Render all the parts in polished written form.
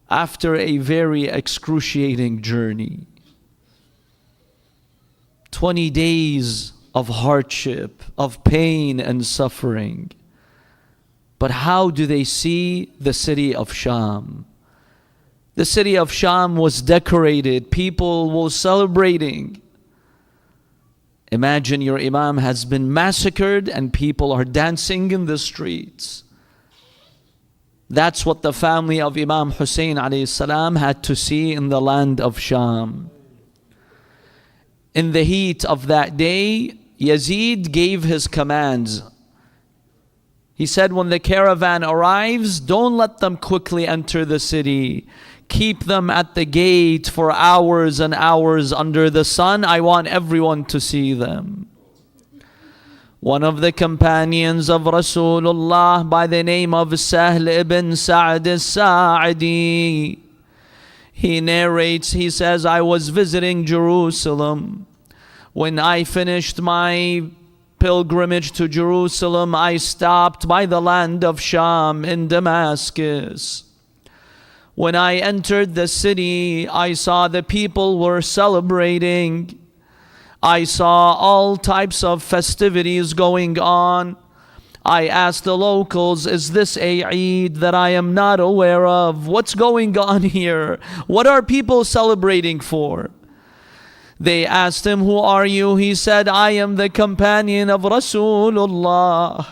After a very excruciating journey, 20 days of hardship, of pain and suffering. But how do they see the city of Sham? The city of Sham was decorated. People were celebrating. Imagine your Imam has been massacred and people are dancing in the streets. That's what the family of Imam Hussein alayhi salam had to see in the land of Sham. In the heat of that day, Yazid gave his commands. He said, when the caravan arrives, don't let them quickly enter the city. Keep them at the gate for hours and hours under the sun. I want everyone to see them. One of the companions of Rasulullah by the name of Sahl ibn Sa'd al-Sa'di, he narrates, he says, I was visiting Jerusalem. When I finished my pilgrimage to Jerusalem, I stopped by the land of Sham in Damascus. When I entered the city, I saw the people were celebrating. I saw all types of festivities going on. I asked the locals, is this a Eid that I am not aware of? What's going on here? What are people celebrating for? They asked him, who are you? He said, I am the companion of Rasulullah.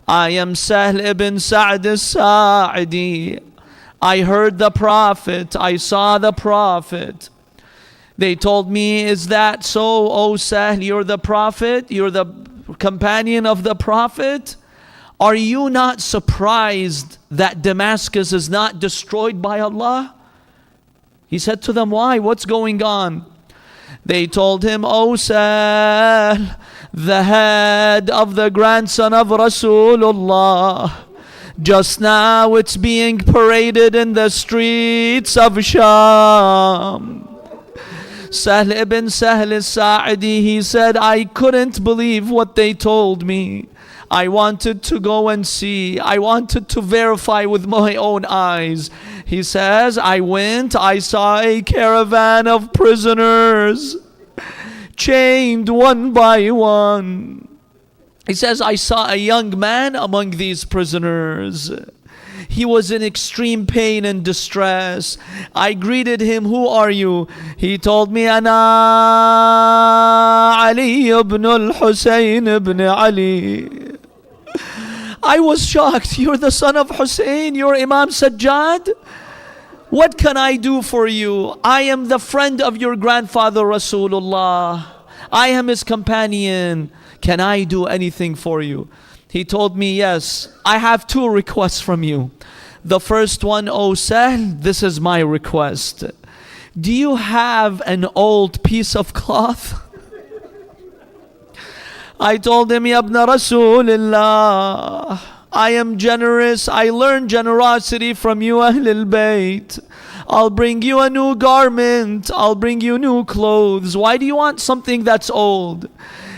I am Sahl ibn Sa'd al-Sa'di. I heard the Prophet. I saw the Prophet. They told me, is that so, O Sahl? You're the Prophet? You're the companion of the Prophet? Are you not surprised that Damascus is not destroyed by Allah? He said to them, why? What's going on? They told him, O Sahl, the head of the grandson of Rasulullah, just now it's being paraded in the streets of Sham. Sahl ibn Sahl al-Sa'di, he said, I couldn't believe what they told me. I wanted to go and see. I wanted to verify with my own eyes. He says, I went, I saw a caravan of prisoners, chained one by one. He says, I saw a young man among these prisoners. He was in extreme pain and distress. I greeted him, who are you? He told me, Ana Ali ibn al-Husayn ibn Ali. I was shocked. You're the son of Hussein? You're Imam Sajjad? What can I do for you? I am the friend of your grandfather Rasulullah. I am his companion. Can I do anything for you? He told me, yes, I have two requests from you. The first one, O Sahl, this is my request. Do you have an old piece of cloth? I told him, Ya ibn Rasulullah, I am generous. I learned generosity from you, Ahlul Bayt. I'll bring you a new garment. I'll bring you new clothes. Why do you want something that's old?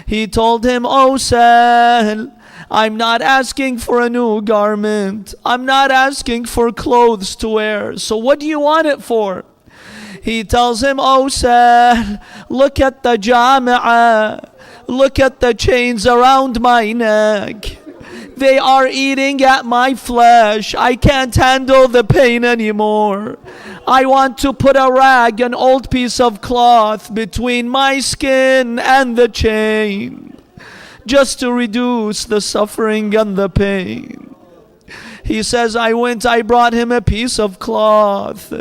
He told him, O Sahl, I'm not asking for a new garment. I'm not asking for clothes to wear. So what do you want it for? He tells him, O Sahl, look at the jami'ah. Look at the chains around my neck. They are eating at my flesh. I can't handle the pain anymore. I want to put a rag, an old piece of cloth between my skin and the chain, just to reduce the suffering and the pain. He says, I brought him a piece of cloth.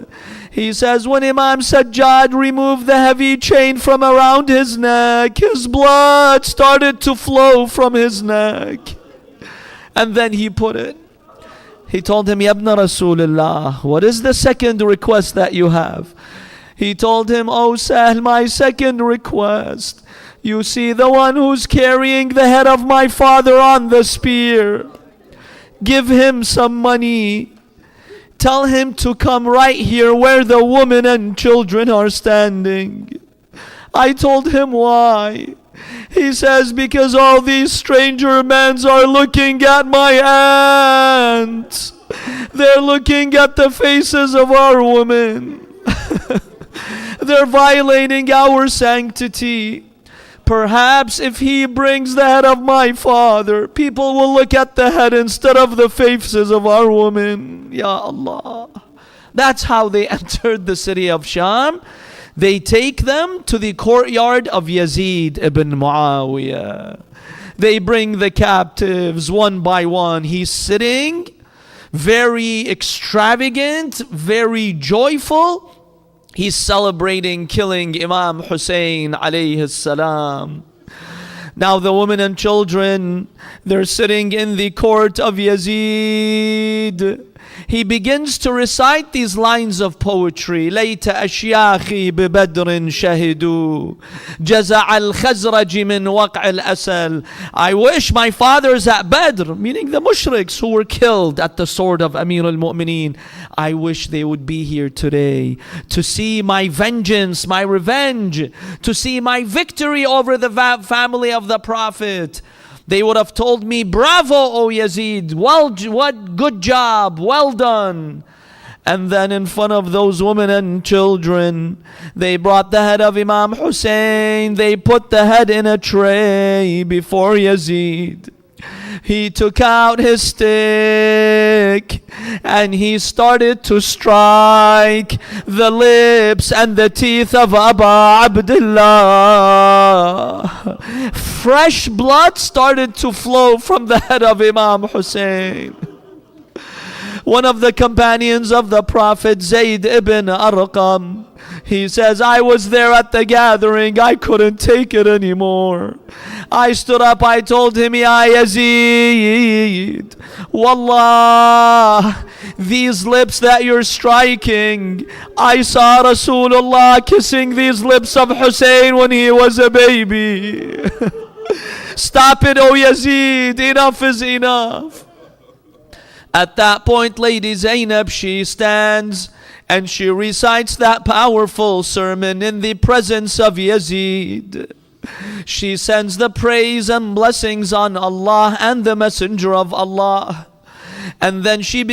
He says, when Imam Sajjad removed the heavy chain from around his neck, his blood started to flow from his neck. And then he put it. He told him, Ya ibn Rasulullah, what is the second request that you have? He told him, O Sahl, my second request. You see the one who's carrying the head of my father on the spear. Give him some money. Tell him to come right here where the women and children are standing. I told him why. He says, because all these stranger men are looking at my aunt. They're looking at the faces of our women. They're violating our sanctity. Perhaps if he brings the head of my father, people will look at the head instead of the faces of our women. Ya Allah. That's how they entered the city of Sham. They take them to the courtyard of Yazid ibn Muawiyah. They bring the captives one by one. He's sitting, very extravagant, very joyful. He's celebrating killing Imam Hussein alayhi salam. Now the women and children, they're sitting in the court of Yazid. He begins to recite these lines of poetry. ليت أشياخي ببدر شهدوا جزع الخزرج من وقع الأسل. I wish my fathers at Badr, meaning the mushriks who were killed at the sword of Amir al-Mu'mineen, I wish they would be here today to see my vengeance, my revenge, to see my victory over the family of the Prophet. They would have told me, bravo, O Yazid, what good job, well done. And then in front of those women and children, they brought the head of Imam Hussein. They put the head in a tray before Yazid. He took out his stick and he started to strike the lips and the teeth of Abu Abdullah. Fresh blood started to flow from the head of Imam Hussein. One of the companions of the Prophet, Zayd ibn Arqam, he says, I was there at the gathering. I couldn't take it anymore. I stood up. I told him, Ya Yazid, Wallah, these lips that you're striking, I saw Rasulullah kissing these lips of Hussein when he was a baby. Stop it, O Yazid. Enough is enough. At that point, Lady Zainab, she stands and she recites that powerful sermon in the presence of Yazid. She sends the praise and blessings on Allah and the Messenger of Allah. And then she